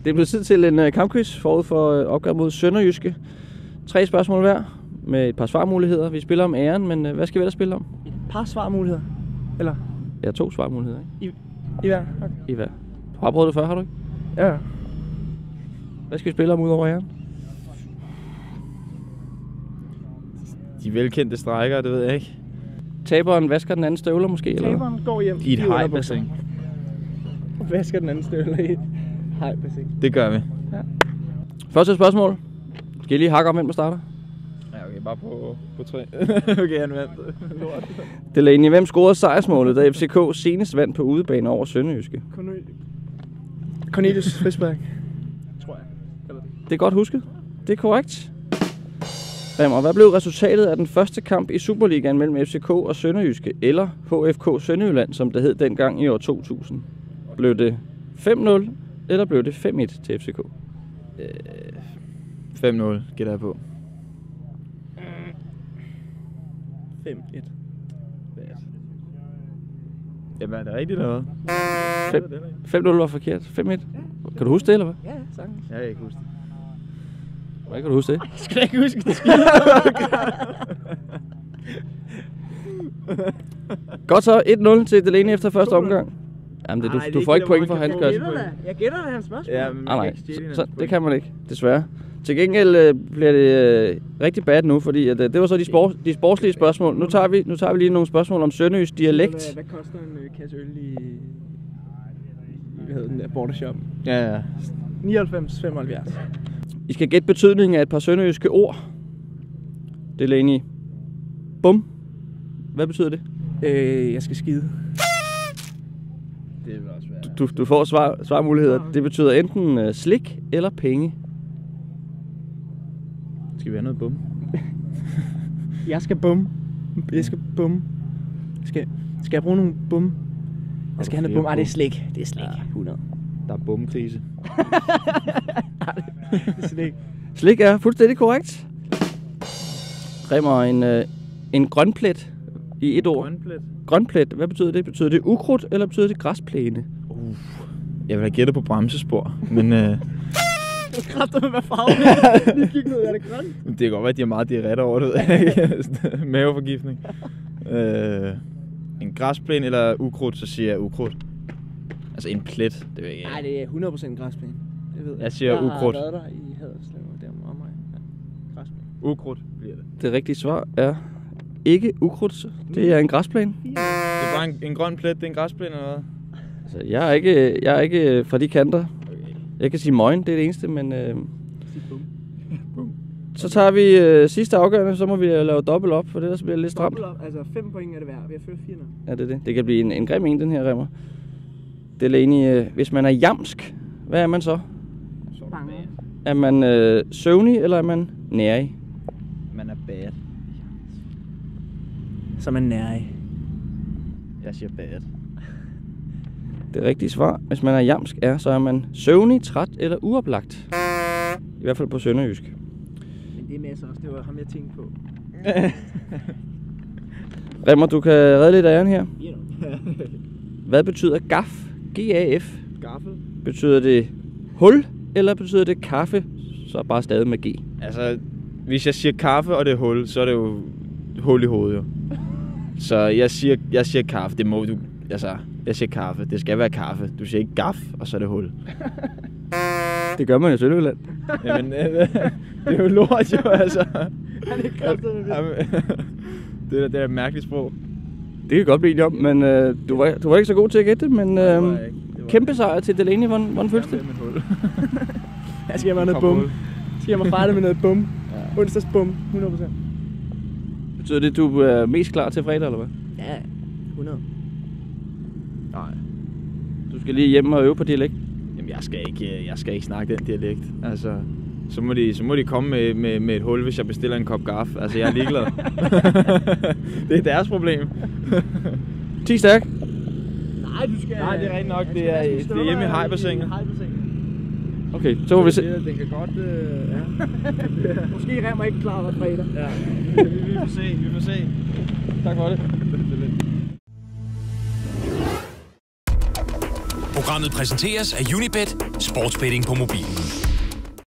Det er blevet tid til en kampquiz forud for opgør mod Sønderjyske. 3 spørgsmål hver med et par svarmuligheder. Vi spiller om æren, men hvad skal vi ellers spille om? Et par svarmuligheder? Eller? Ja, 2 svarmuligheder, ikke? I hver? Okay. I hver. Du har prøvet det før, har du ikke? Ja. Hvad skal vi spille om ud over æren? De velkendte strækker, det ved jeg ikke. Taberen vasker den anden støvler måske? Taberen eller? går hjem I et hajbassin. Og vasker den anden støvler i et hajbassin. Det gør vi. Ja. Første spørgsmål. Skal I lige hakke om, hvem der starter? Ja, okay, bare på 3. Okay, han vandt. Delaney, hvem scorede sejrsmålet, da FCK senest vandt på udebane over Sønderjyske? Cornelius Friisberg. Tror jeg. Eller Det er godt husket. Det er korrekt. Remmer, hvad blev resultatet af den første kamp i Superligaen mellem FCK og Sønderjyske, eller HFK Sønderjylland, som det hed dengang i år 2000? Blev det 5-0, eller blev det 5-1 til FCK? 5-0, gætter jeg på. 5-1. Jamen, er det rigtigt eller hvad? 5-0 var forkert. 5-1. Kan du huske det, eller hvad? Ja, sagtens. Jeg kan ikke huske det. Hvordan kan du huske det? Jeg skal ikke huske det. Godt så, 1-0 til Delaney efter første omgang. Jamen, du får ikke point for hans gør. Jeg gætter det hans spørgsmål. Ja, men Nej, så det kan man ikke, desværre. Til gengæld bliver det rigtig bad nu, fordi at, det var så de sportslige spørgsmål. Nu tager vi lige nogle spørgsmål om sønderjysk dialekt. Hvad koster en kasse øl i hvad hedder den der bordershop? Ja. 99,75. I skal gætte betydningen af et par sønderjyske ord. Delaney. Bum. Hvad betyder det? Jeg skal skide. Det vil også være. Du får svarmuligheder. Det betyder enten slik eller penge. Skal vi have noget bum? Jeg skal bum. Jeg skal bum. Skal jeg bruge nogle bum? Jeg skal have noget bum. Det er slik. Det er slik. 100. Der er bumkrise. Det er slik. Slik er fuldstændig korrekt. Remmer, en grønplet i et ord. Grønplet. Grønplet, hvad betyder det? Betyder det ukrudt, eller betyder det græsplæne? Jeg vil have gættet på bremsespor, men Kræfter med hvad farve det gik ned, er det grønt? det kan godt være, at de har meget diarré over det. Maveforgiftning. En græsplæne eller ukrudt, så siger jeg ukrudt. Altså en plet, det ved jeg ikke. Nej, det er 100% græsplæne. Det ved jeg. Jeg siger ukrudt. Jeg har været der i Haderslev og der om mig. Ja. Græsplæne. Ukrudt bliver det. Det rigtige svar er ikke ukrudt. Det er en græsplæne. Det er bare en grøn plet, det er en græsplæne eller hvad? Altså, jeg er ikke fra de kanter. Jeg kan sige møgen, det er det eneste, men... Så tager vi sidste afgørende, så må vi lave dobbelt op, for det der bliver lidt stramt. Altså 5 point er det værd. Vi har ført 4 nu. Ja, det er det. Det kan blive en grim en, den her Remmer. Delaney, hvis man er jamsk, hvad er man så? Bange. Er man søvnig, eller er man nærig? Man er bad. Så er man nærig. Jeg siger bad. Det rigtige svar, hvis man er jamsk, så er man søvnig, træt eller uoplagt. I hvert fald på sønderjysk. Men det er masser også. Det var ham, jeg tænkte på. Remmer, du kan redde lidt af æren her. Hvad betyder gaf? G-A-F. Gaffel? Betyder det hul, eller betyder det kaffe? Så bare stadig med G. Altså, hvis jeg siger kaffe, og det er hul, så er det jo hul i hovedet jo. Så jeg siger kaffe. Det må du... Altså, jeg siger kaffe. Det skal være kaffe. Du siger ikke gaf, og så er det hul. Det gør man i Sønderjylland. Jamen, det er jo lort jo, altså. Han er ikke kraftet med det. Det er et mærkeligt sprog. Det kan godt blive om, men du var ikke så god til at gætte det, men kæmpe sejr til Delaney. Hvordan føles det? Jeg skal have noget bum. Jeg skal have mig fejret med noget bum. Ja. Onsdags bum, 100%. Betyder det, at du er mest klar til fredag, eller hvad? Ja, 100. Nej. Du skal lige hjem og øve på dialekt. Jamen, jeg skal ikke snakke den dialekt. Altså, så må de komme med et hul, hvis jeg bestiller en kop gaf. Altså, jeg er ligeglad. Det er deres problem. 10 stærk. Nej, du skal... Nej, det er rigtigt nok. Det er hjemme i hajbassinet. Okay, så må vi se. Den kan godt... Ja. Måske Remmer ikke klar på fredag. Ja. Vi får se. Tak for det. Programmet præsenteres af Unibet, sportsbetting på mobilen.